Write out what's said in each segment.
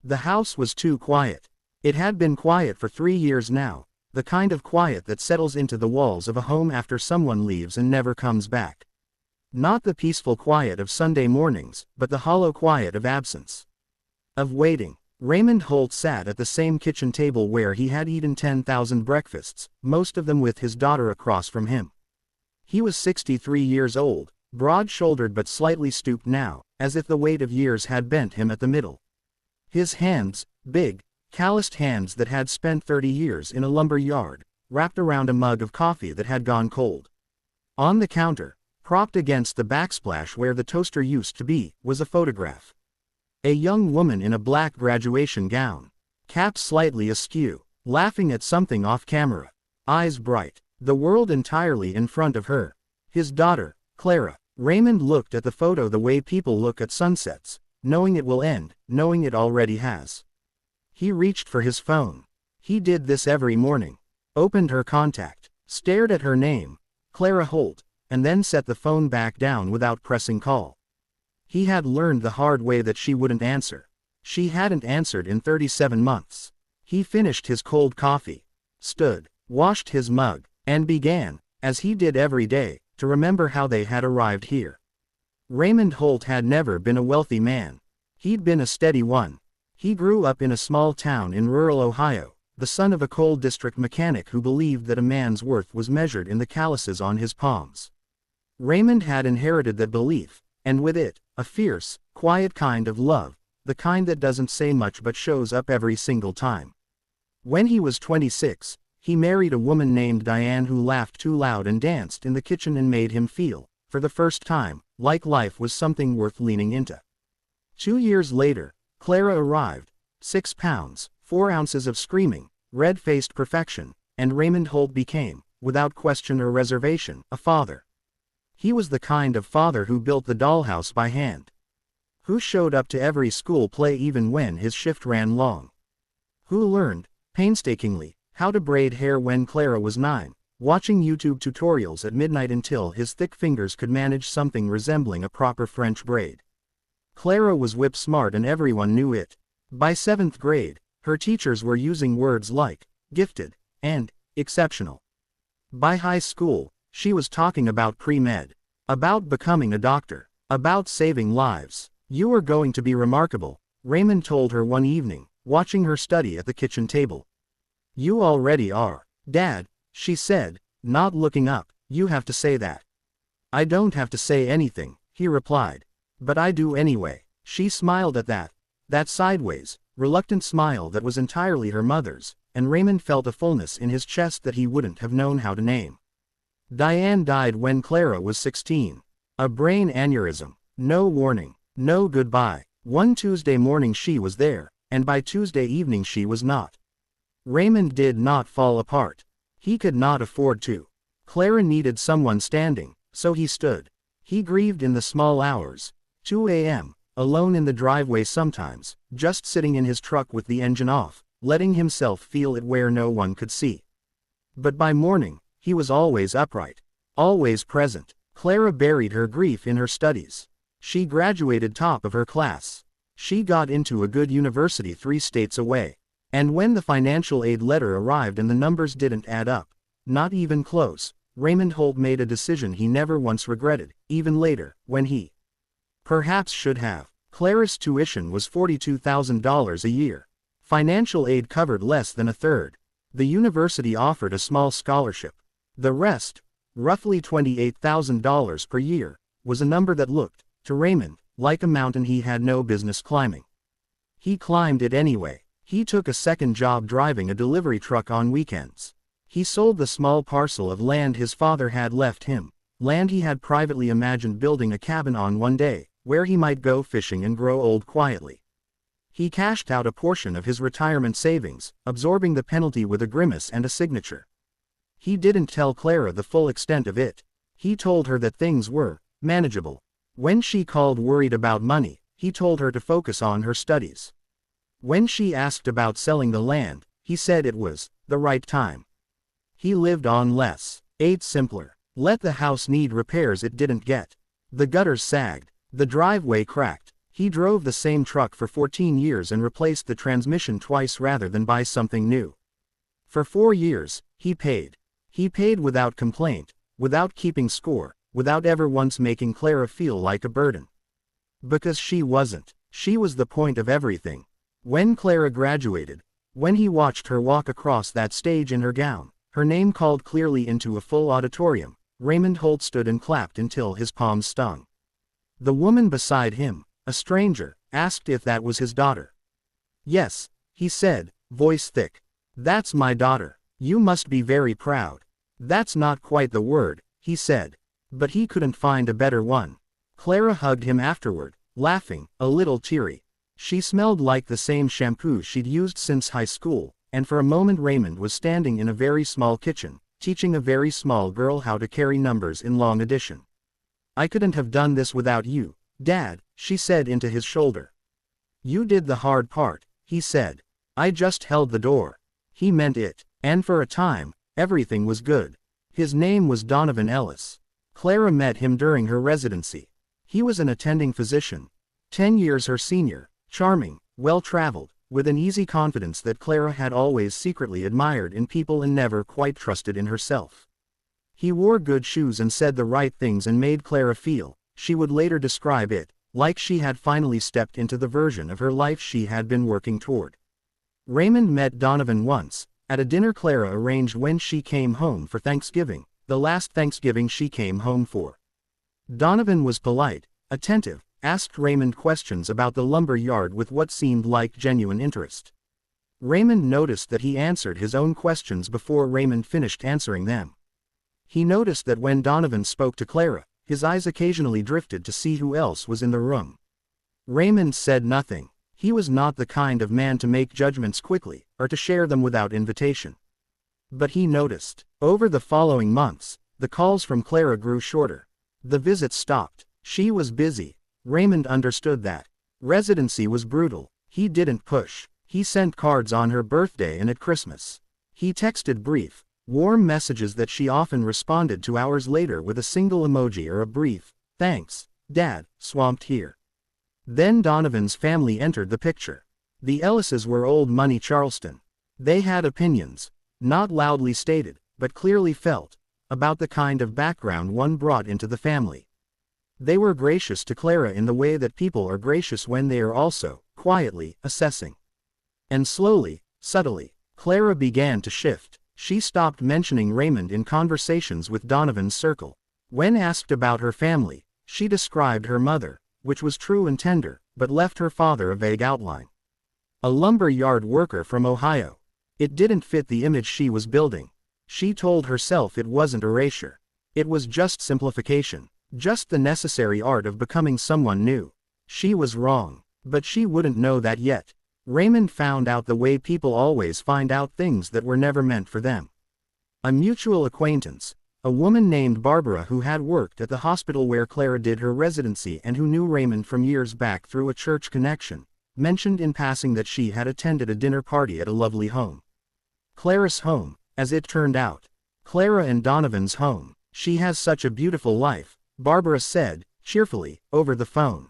The house was too quiet. It had been quiet for 3 years now, the kind of quiet that settles into the walls of a home after someone leaves and never comes back. Not the peaceful quiet of Sunday mornings, but the hollow quiet of absence. Of waiting. Raymond Holt sat at the same kitchen table where he had eaten 10,000 breakfasts, most of them with his daughter across from him. He was 63 years old, broad-shouldered but slightly stooped now, as if the weight of years had bent him at the middle. His hands, big, calloused hands that had spent 30 years in a lumber yard, wrapped around a mug of coffee that had gone cold. On the counter, propped against the backsplash where the toaster used to be, was a photograph. A young woman in a black graduation gown, cap slightly askew, laughing at something off camera, eyes bright, the world entirely in front of her. His daughter, Clara. Raymond looked at the photo the way people look at sunsets, knowing it will end, knowing it already has. He reached for his phone. He did this every morning. Opened her contact, stared at her name, Clara Holt, and then set the phone back down without pressing call. He had learned the hard way that she wouldn't answer. She hadn't answered in 37 months. He finished his cold coffee, stood, washed his mug, and began, as he did every day, to remember how they had arrived here. Raymond Holt had never been a wealthy man. He'd been a steady one. He grew up in a small town in rural Ohio, the son of a coal district mechanic who believed that a man's worth was measured in the calluses on his palms. Raymond had inherited that belief, and with it, a fierce, quiet kind of love, the kind that doesn't say much but shows up every single time. When he was 26, he married a woman named Diane who laughed too loud and danced in the kitchen and made him feel, for the first time, like life was something worth leaning into. 2 years later, Clara arrived, 6 pounds, 4 ounces of screaming, red-faced perfection, and Raymond Holt became, without question or reservation, a father. He was the kind of father who built the dollhouse by hand. Who showed up to every school play even when his shift ran long. Who learned, painstakingly, how to braid hair when Clara was 9, watching YouTube tutorials at midnight until his thick fingers could manage something resembling a proper French braid. Clara was whip smart and everyone knew it. By 7th grade, her teachers were using words like gifted and exceptional. By high school, she was talking about pre-med, about becoming a doctor, about saving lives. You are going to be remarkable, Raymond told her one evening, watching her study at the kitchen table. You already are, Dad, she said, not looking up. You have to say that. I don't have to say anything, he replied. But I do anyway. She smiled at that sideways, reluctant smile that was entirely her mother's, and Raymond felt a fullness in his chest that he wouldn't have known how to name. Diane died when Clara was 16. A brain aneurysm. No warning. No goodbye. One Tuesday morning she was there, and by Tuesday evening she was not. Raymond did not fall apart. He could not afford to. Clara needed someone standing, so he stood. He grieved in the small hours. 2 a.m., alone in the driveway sometimes, just sitting in his truck with the engine off, letting himself feel it where no one could see. But by morning, he was always upright, always present. Clara buried her grief in her studies. She graduated top of her class. She got into a good university 3 states away. And when the financial aid letter arrived and the numbers didn't add up, not even close, Raymond Holt made a decision he never once regretted, even later, when he perhaps should have. Clara's tuition was $42,000 a year. Financial aid covered less than a third. The university offered a small scholarship. The rest, roughly $28,000 per year, was a number that looked, to Raymond, like a mountain he had no business climbing. He climbed it anyway. He took a second job driving a delivery truck on weekends. He sold the small parcel of land his father had left him, land he had privately imagined building a cabin on one day, where he might go fishing and grow old quietly. He cashed out a portion of his retirement savings, absorbing the penalty with a grimace and a signature. He didn't tell Clara the full extent of it. He told her that things were manageable. When she called worried about money, he told her to focus on her studies. When she asked about selling the land, he said it was the right time. He lived on less, ate simpler, let the house need repairs it didn't get. The gutters sagged, the driveway cracked. He drove the same truck for 14 years and replaced the transmission twice rather than buy something new. For 4 years, he paid. He paid without complaint, without keeping score, without ever once making Clara feel like a burden. Because she wasn't. She was the point of everything. When Clara graduated, when he watched her walk across that stage in her gown, her name called clearly into a full auditorium, Raymond Holt stood and clapped until his palms stung. The woman beside him, a stranger, asked if that was his daughter. "Yes," he said, voice thick. "That's my daughter. You must be very proud." "That's not quite the word," he said. But he couldn't find a better one. Clara hugged him afterward, laughing, a little teary. She smelled like the same shampoo she'd used since high school, and for a moment Raymond was standing in a very small kitchen, teaching a very small girl how to carry numbers in long addition. "I couldn't have done this without you, Dad," she said into his shoulder. "You did the hard part," he said. "I just held the door." He meant it, and for a time, everything was good. His name was Donovan Ellis. Clara met him during her residency. He was an attending physician, 10 years her senior, charming, well-traveled, with an easy confidence that Clara had always secretly admired in people and never quite trusted in herself. He wore good shoes and said the right things and made Clara feel, she would later describe it, like she had finally stepped into the version of her life she had been working toward. Raymond met Donovan once, at a dinner Clara arranged when she came home for Thanksgiving, the last Thanksgiving she came home for. Donovan was polite, attentive, asked Raymond questions about the lumber yard with what seemed like genuine interest. Raymond noticed that he answered his own questions before Raymond finished answering them. He noticed that when Donovan spoke to Clara, his eyes occasionally drifted to see who else was in the room. Raymond said nothing. He was not the kind of man to make judgments quickly, or to share them without invitation. But he noticed. Over the following months, the calls from Clara grew shorter. The visits stopped. She was busy. Raymond understood that. Residency was brutal. He didn't push. He sent cards on her birthday and at Christmas. He texted brief, warm messages that she often responded to hours later with a single emoji or a brief, "Thanks, Dad, swamped here." Then Donovan's family entered the picture. The Ellises were old money Charleston. They had opinions, not loudly stated, but clearly felt, about the kind of background one brought into the family. They were gracious to Clara in the way that people are gracious when they are also, quietly, assessing. And slowly, subtly, Clara began to shift. She stopped mentioning Raymond in conversations with Donovan's circle. When asked about her family, she described her mother, which was true and tender, but left her father a vague outline. A lumber yard worker from Ohio. It didn't fit the image she was building. She told herself it wasn't erasure. It was just simplification, just the necessary art of becoming someone new. She was wrong, but she wouldn't know that yet. Raymond found out the way people always find out things that were never meant for them. A mutual acquaintance, a woman named Barbara who had worked at the hospital where Clara did her residency and who knew Raymond from years back through a church connection, mentioned in passing that she had attended a dinner party at a lovely home. Clara's home, as it turned out. Clara and Donovan's home. "She has such a beautiful life," Barbara said, cheerfully, over the phone.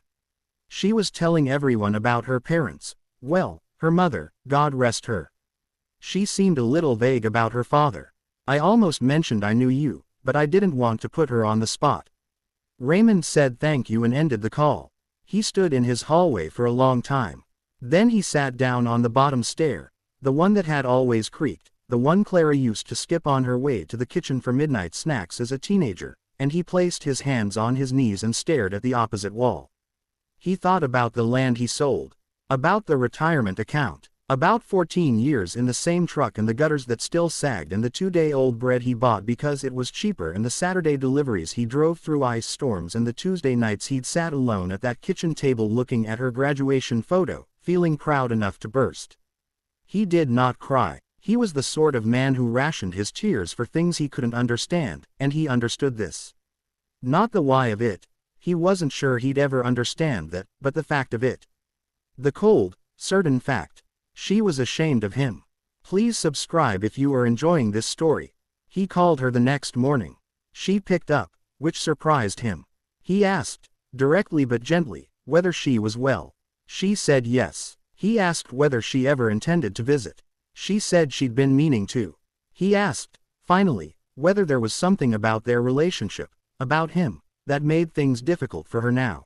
She was telling everyone about her parents. Well, her mother, God rest her. She seemed a little vague about her father. "I almost mentioned I knew you, but I didn't want to put her on the spot." Raymond said thank you and ended the call. He stood in his hallway for a long time. Then he sat down on the bottom stair, the one that had always creaked, the one Clara used to skip on her way to the kitchen for midnight snacks as a teenager, and he placed his hands on his knees and stared at the opposite wall. He thought about the land he sold, about the retirement account, about 14 years in the same truck and the gutters that still sagged and the 2-day-old bread he bought because it was cheaper and the Saturday deliveries he drove through ice storms and the Tuesday nights he'd sat alone at that kitchen table looking at her graduation photo, feeling proud enough to burst. He did not cry. He was the sort of man who rationed his tears for things he couldn't understand, and he understood this. Not the why of it. He wasn't sure he'd ever understand that, but the fact of it. The cold, certain fact. She was ashamed of him. Please subscribe if you are enjoying this story. He called her the next morning. She picked up, which surprised him. He asked, directly but gently, whether she was well. She said yes. He asked whether she ever intended to visit. She said she'd been meaning to. He asked, finally, whether there was something about their relationship, about him, that made things difficult for her now.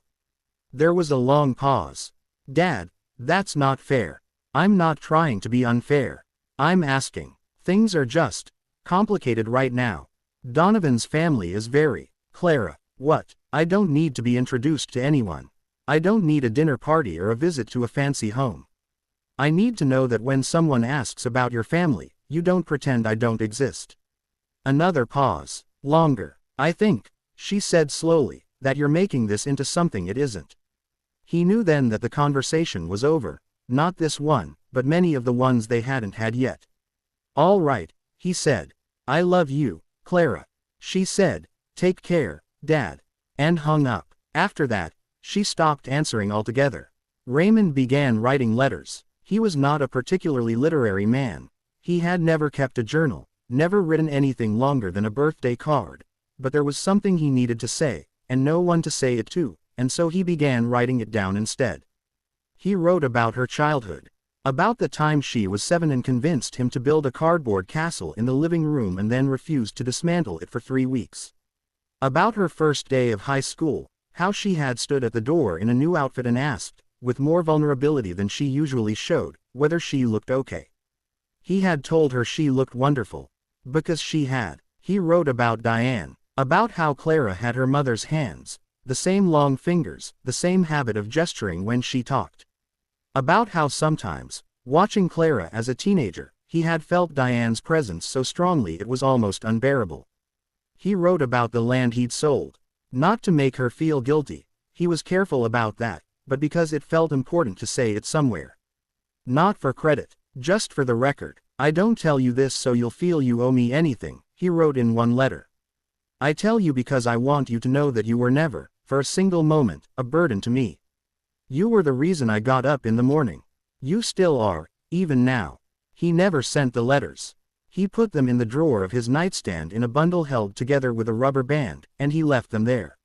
There was a long pause. Dad, that's not fair. I'm not trying to be unfair. I'm asking. Things are just complicated right now. Donovan's family is very. Clara, what? I don't need to be introduced to anyone. I don't need a dinner party or a visit to a fancy home. I need to know that when someone asks about your family, you don't pretend I don't exist. Another pause. Longer. I think, she said slowly, that you're making this into something it isn't. He knew then that the conversation was over, not this one, but many of the ones they hadn't had yet. All right, he said. I love you, Clara. She said, take care, Dad. And hung up. After that, she stopped answering altogether. Raymond began writing letters. He was not a particularly literary man. He had never kept a journal, never written anything longer than a birthday card. But there was something he needed to say, and no one to say it to, and so he began writing it down instead. He wrote about her childhood. About the time she was 7 and convinced him to build a cardboard castle in the living room and then refused to dismantle it for 3 weeks. About her first day of high school, how she had stood at the door in a new outfit and asked, with more vulnerability than she usually showed, whether she looked okay. He had told her she looked wonderful. Because she had. He wrote about Diane. About how Clara had her mother's hands, the same long fingers, the same habit of gesturing when she talked. About how sometimes, watching Clara as a teenager, he had felt Diane's presence so strongly it was almost unbearable. He wrote about the land he'd sold. Not to make her feel guilty, he was careful about that, but because it felt important to say it somewhere. Not for credit, just for the record. I don't tell you this so you'll feel you owe me anything, he wrote in one letter. I tell you because I want you to know that you were never, for a single moment, a burden to me. You were the reason I got up in the morning. You still are, even now. He never sent the letters. He put them in the drawer of his nightstand in a bundle held together with a rubber band, and he left them there.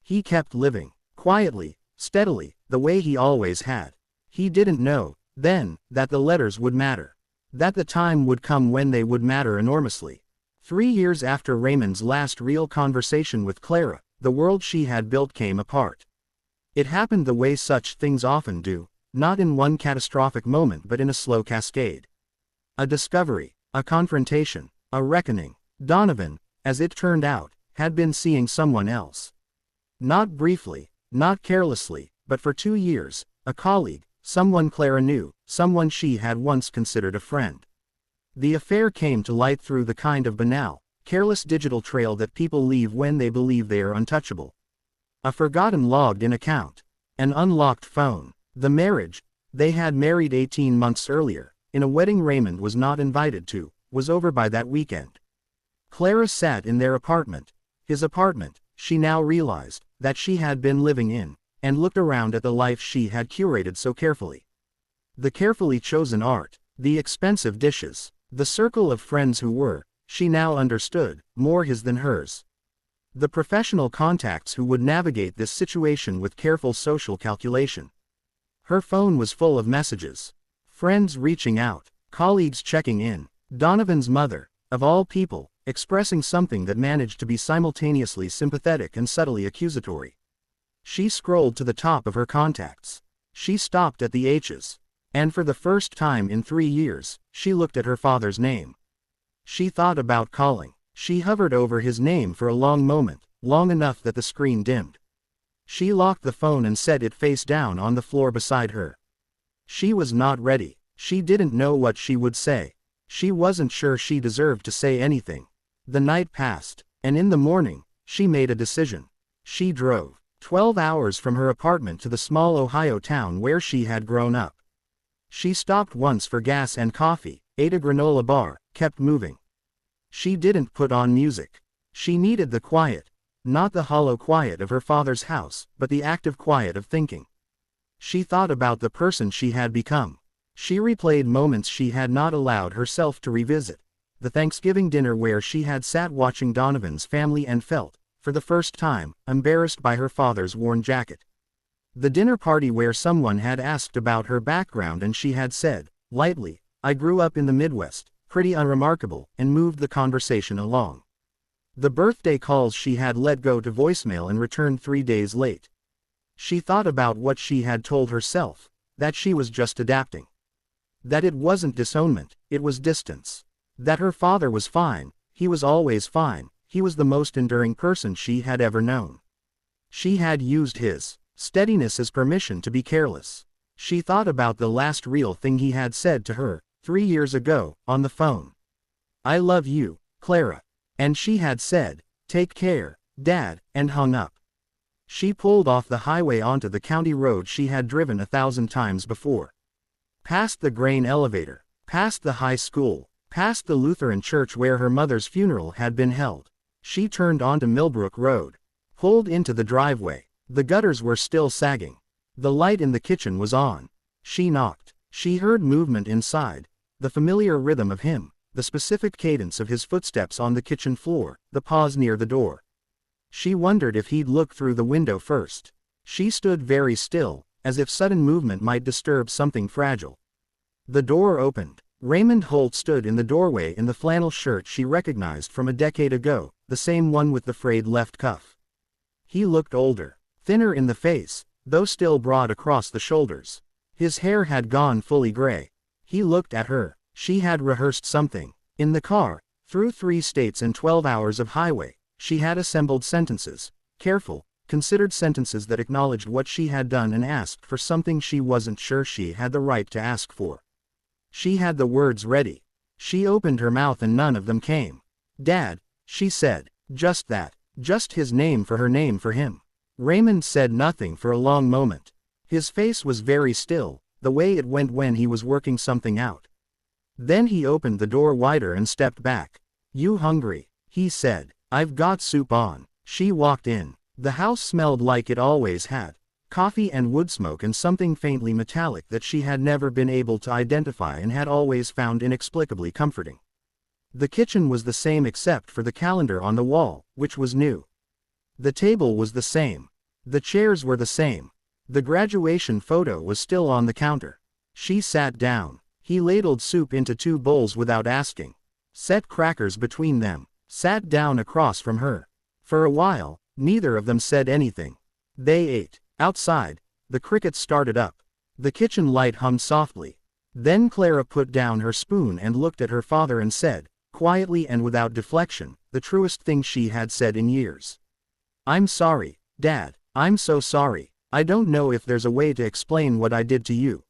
He kept living, quietly, steadily, the way he always had. He didn't know, then, that the letters would matter. That the time would come when they would matter enormously. 3 years after Raymond's last real conversation with Clara, the world she had built came apart. It happened the way such things often do, not in one catastrophic moment but in a slow cascade. A discovery, a confrontation, a reckoning. Donovan, as it turned out, had been seeing someone else. Not briefly, not carelessly, but for 2 years, a colleague, someone Clara knew, someone she had once considered a friend. The affair came to light through the kind of banal, careless digital trail that people leave when they believe they are untouchable. A forgotten logged-in account. An unlocked phone. The marriage, they had married 18 months earlier, in a wedding Raymond was not invited to, was over by that weekend. Clara sat in their apartment. His apartment, she now realized, that she had been living in, and looked around at the life she had curated so carefully. The carefully chosen art, the expensive dishes, the circle of friends who were, she now understood, more his than hers. The professional contacts who would navigate this situation with careful social calculation. Her phone was full of messages. Friends reaching out, colleagues checking in, Donovan's mother, of all people, expressing something that managed to be simultaneously sympathetic and subtly accusatory. She scrolled to the top of her contacts. She stopped at the H's. And for the first time in 3 years, she looked at her father's name. She thought about calling. She hovered over his name for a long moment, long enough that the screen dimmed. She locked the phone and set it face down on the floor beside her. She was not ready. She didn't know what she would say. She wasn't sure she deserved to say anything. The night passed, and in the morning, she made a decision. She drove 12 hours from her apartment to the small Ohio town where she had grown up. She stopped once for gas and coffee, ate a granola bar, kept moving. She didn't put on music. She needed the quiet. Not the hollow quiet of her father's house, but the active quiet of thinking. She thought about the person she had become. She replayed moments she had not allowed herself to revisit. The Thanksgiving dinner where she had sat watching Donovan's family and felt, for the first time, embarrassed by her father's worn jacket. The dinner party where someone had asked about her background and she had said, lightly, "I grew up in the Midwest, pretty unremarkable," and moved the conversation along. The birthday calls she had let go to voicemail and returned 3 days late. She thought about what she had told herself, that she was just adapting. That it wasn't disownment, it was distance. That her father was fine, he was always fine, he was the most enduring person she had ever known. She had used his steadiness as permission to be careless. She thought about the last real thing he had said to her, 3 years ago, on the phone. "I love you, Clara." And she had said, "Take care, Dad," and hung up. She pulled off the highway onto the county road she had driven 1,000 times before. Past the grain elevator, past the high school, past the Lutheran church where her mother's funeral had been held. She turned onto Millbrook Road. Pulled into the driveway. The gutters were still sagging. The light in the kitchen was on. She knocked. She heard movement inside. The familiar rhythm of him, the specific cadence of his footsteps on the kitchen floor, the pause near the door. She wondered if he'd look through the window first. She stood very still, as if sudden movement might disturb something fragile. The door opened. Raymond Holt stood in the doorway in the flannel shirt she recognized from a decade ago, the same one with the frayed left cuff. He looked older, thinner in the face, though still broad across the shoulders. His hair had gone fully gray. He looked at her. She had rehearsed something. In the car, through 3 states and 12 hours of highway, she had assembled sentences, careful, considered sentences that acknowledged what she had done and asked for something she wasn't sure she had the right to ask for. She had the words ready. She opened her mouth and none of them came. "Dad," she said. Just that. Just his name for her name for him. Raymond said nothing for a long moment. His face was very still, the way it went when he was working something out. Then he opened the door wider and stepped back. "You hungry?" he said. "I've got soup on." She walked in. The house smelled like it always had. Coffee and wood smoke and something faintly metallic that she had never been able to identify and had always found inexplicably comforting. The kitchen was the same except for the calendar on the wall, which was new. The table was the same. The chairs were the same. The graduation photo was still on the counter. She sat down. He ladled soup into 2 bowls without asking. Set crackers between them. Sat down across from her. For a while, neither of them said anything. They ate. Outside, the crickets started up. The kitchen light hummed softly. Then Clara put down her spoon and looked at her father and said, quietly and without deflection, the truest thing she had said in years. "I'm sorry, Dad. I'm so sorry. I don't know if there's a way to explain what I did to you.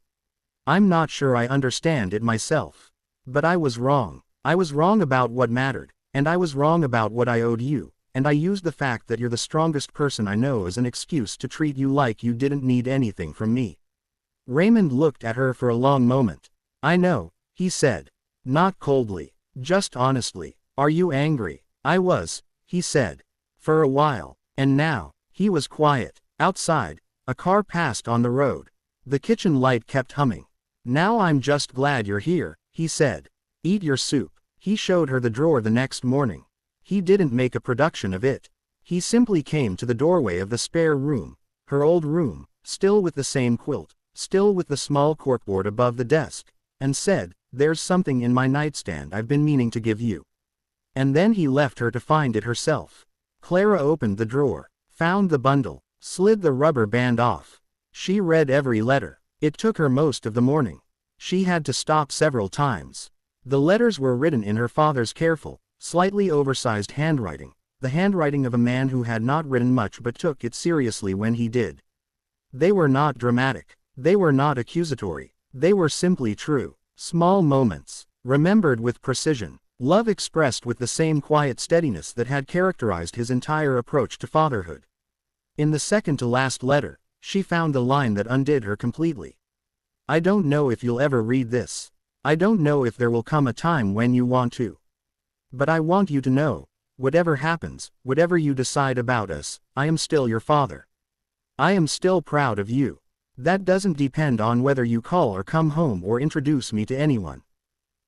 I'm not sure I understand it myself. But I was wrong. I was wrong about what mattered, and I was wrong about what I owed you, and I used the fact that you're the strongest person I know as an excuse to treat you like you didn't need anything from me." Raymond looked at her for a long moment. "I know," he said. Not coldly. Just honestly. "Are you angry?" "I was," he said. "For a while. And now." He was quiet. Outside, a car passed on the road. The kitchen light kept humming. "Now I'm just glad you're here," he said. "Eat your soup." He showed her the drawer the next morning. He didn't make a production of it. He simply came to the doorway of the spare room, her old room, still with the same quilt, still with the small corkboard above the desk, and said, "There's something in my nightstand I've been meaning to give you." And then he left her to find it herself. Clara opened the drawer, found the bundle, slid the rubber band off. She read every letter. It took her most of the morning. She had to stop several times. The letters were written in her father's careful, slightly oversized handwriting, the handwriting of a man who had not written much but took it seriously when he did. They were not dramatic. They were not accusatory. They were simply true. Small moments, remembered with precision. Love expressed with the same quiet steadiness that had characterized his entire approach to fatherhood. In the second-to-last letter, she found the line that undid her completely. "I don't know if you'll ever read this. I don't know if there will come a time when you want to. But I want you to know, whatever happens, whatever you decide about us, I am still your father. I am still proud of you. That doesn't depend on whether you call or come home or introduce me to anyone.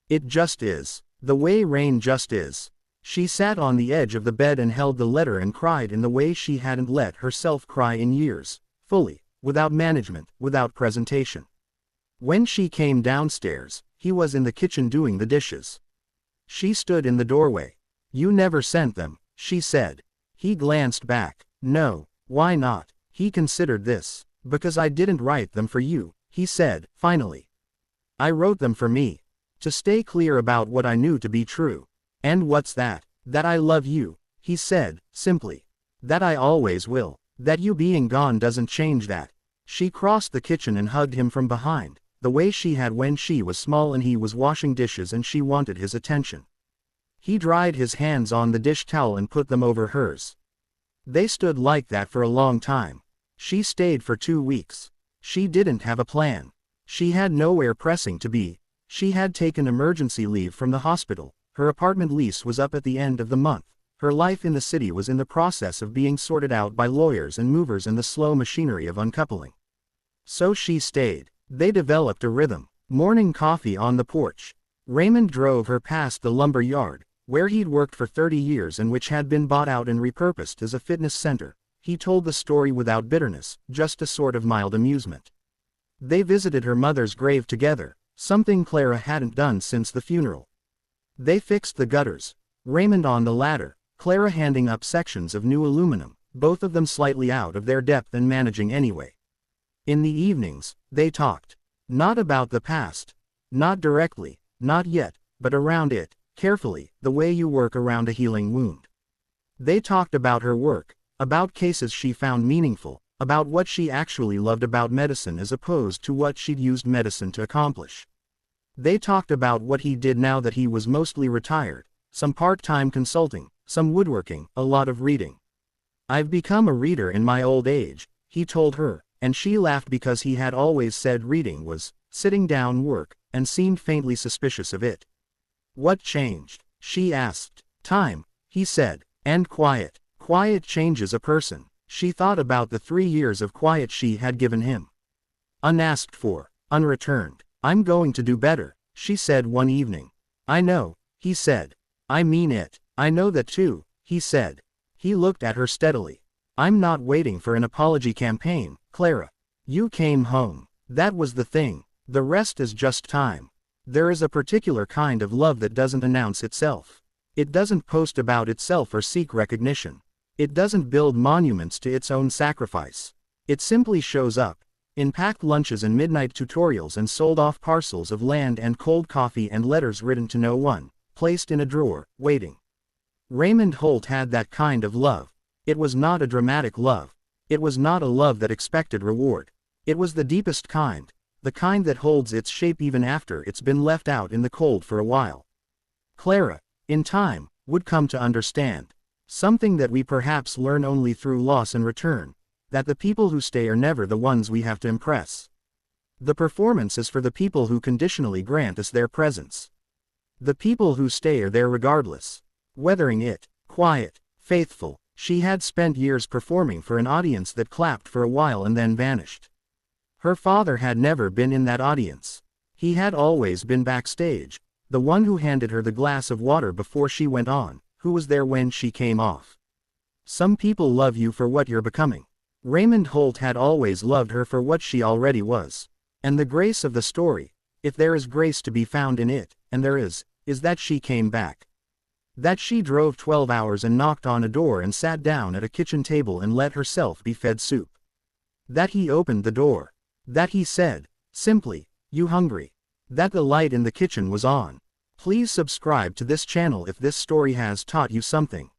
It just is. The way rain just is." She sat on the edge of the bed and held the letter and cried in the way she hadn't let herself cry in years, fully, without management, without presentation. When she came downstairs, he was in the kitchen doing the dishes. She stood in the doorway. "You never sent them," she said. He glanced back. "No, why not?" He considered this. "Because I didn't write them for you," he said, finally. "I wrote them for me. To stay clear about what I knew to be true." "And what's that?" "That I love you," he said, simply. "That I always will. That you being gone doesn't change that." She crossed the kitchen and hugged him from behind, the way she had when she was small and he was washing dishes and she wanted his attention. He dried his hands on the dish towel and put them over hers. They stood like that for a long time. She stayed for 2 weeks. She didn't have a plan. She had nowhere pressing to be. She had taken emergency leave from the hospital. Her apartment lease was up at the end of the month. Her life in the city was in the process of being sorted out by lawyers and movers and the slow machinery of uncoupling. So she stayed. They developed a rhythm. Morning coffee on the porch. Raymond drove her past the lumber yard, where he'd worked for 30 years and which had been bought out and repurposed as a fitness center. He told the story without bitterness, just a sort of mild amusement. They visited her mother's grave together, something Clara hadn't done since the funeral. They fixed the gutters. Raymond on the ladder, Clara handing up sections of new aluminum, both of them slightly out of their depth and managing anyway. In the evenings, they talked. Not about the past. Not directly, not yet, but around it, carefully, the way you work around a healing wound. They talked about her work, about cases she found meaningful, about what she actually loved about medicine as opposed to what she'd used medicine to accomplish. They talked about what he did now that he was mostly retired, some part-time consulting, some woodworking, a lot of reading. "I've become a reader in my old age," he told her, and she laughed because he had always said reading was sitting down work, and seemed faintly suspicious of it. "What changed?" she asked. "Time," he said, "and quiet. Quiet changes a person." She thought about the 3 years of quiet she had given him. Unasked for, unreturned. "I'm going to do better," she said one evening. "I know," he said. "I mean it. I know that too," he said. He looked at her steadily. "I'm not waiting for an apology campaign, Clara. You came home. That was the thing. The rest is just time. There is a particular kind of love that doesn't announce itself. It doesn't post about itself or seek recognition. It doesn't build monuments to its own sacrifice. It simply shows up, in packed lunches and midnight tutorials and sold-off parcels of land and cold coffee and letters written to no one, placed in a drawer, waiting." Raymond Holt had that kind of love. It was not a dramatic love. It was not a love that expected reward. It was the deepest kind, the kind that holds its shape even after it's been left out in the cold for a while. Clara, in time, would come to understand. Something that we perhaps learn only through loss and return, that the people who stay are never the ones we have to impress. The performance is for the people who conditionally grant us their presence. The people who stay are there regardless. Weathering it, quiet, faithful, she had spent years performing for an audience that clapped for a while and then vanished. Her father had never been in that audience. He had always been backstage, the one who handed her the glass of water before she went on, who was there when she came off. Some people love you for what you're becoming. Raymond Holt had always loved her for what she already was. And the grace of the story, if there is grace to be found in it, and there is that she came back. That she drove 12 hours and knocked on a door and sat down at a kitchen table and let herself be fed soup. That he opened the door. That he said, simply, "You hungry?" That the light in the kitchen was on. Please subscribe to this channel if this story has taught you something.